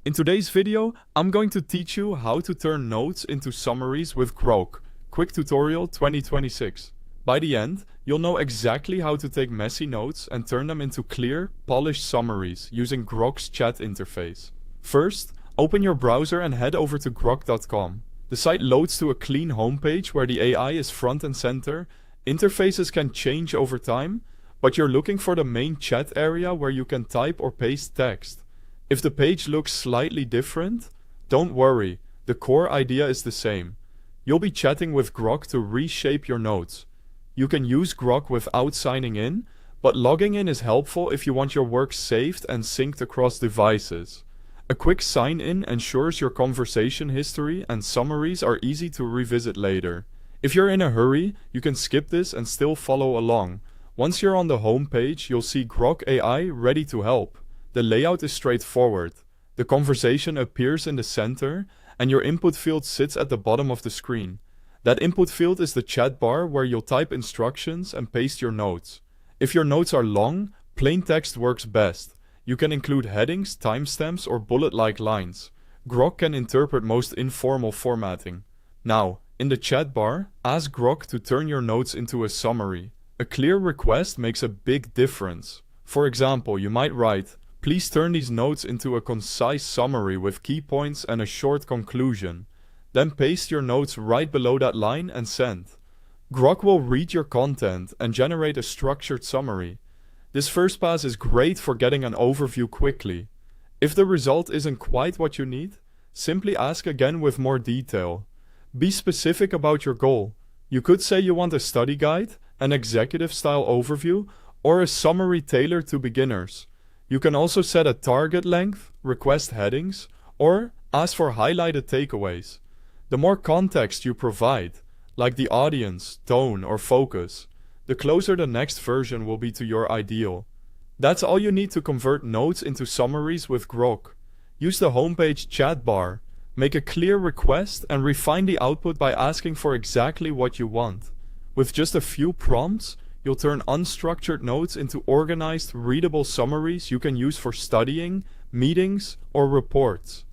In today's video, I'm going to teach you how to turn notes into summaries with Grok. Quick tutorial 2026. By the end, you'll know exactly how to take messy notes and turn them into clear, polished summaries using Grok's chat interface. First, open your browser and head over to grok.com. The site loads to a clean homepage where the AI is front and center. Interfaces can change over time, but you're looking for the main chat area where you can type or paste text. If the page looks slightly different, don't worry, the core idea is the same. You'll be chatting with Grok to reshape your notes. You can use Grok without signing in, but logging in is helpful if you want your work saved and synced across devices. A quick sign-in ensures your conversation history and summaries are easy to revisit later. If you're in a hurry, you can skip this and still follow along. Once you're on the home page, you'll see Grok AI ready to help. The layout is straightforward. The conversation appears in the center, and your input field sits at the bottom of the screen. That input field is the chat bar where you'll type instructions and paste your notes. If your notes are long, plain text works best. You can include headings, timestamps, or bullet-like lines. Grok can interpret most informal formatting. Now, in the chat bar, ask Grok to turn your notes into a summary. A clear request makes a big difference. For example, you might write, "Please turn these notes into a concise summary with key points and a short conclusion." Then paste your notes right below that line and send. Grok will read your content and generate a structured summary. This first pass is great for getting an overview quickly. If the result isn't quite what you need, simply ask again with more detail. Be specific about your goal. You could say you want a study guide, an executive-style overview, or a summary tailored to beginners. You can also set a target length, request headings, or ask for highlighted takeaways. The more context you provide, like the audience, tone, or focus, the closer the next version will be to your ideal. That's all you need to convert notes into summaries with Grok. Use the homepage chat bar, make a clear request, and refine the output by asking for exactly what you want. With just a few prompts, you'll turn unstructured notes into organized, readable summaries you can use for studying, meetings, or reports.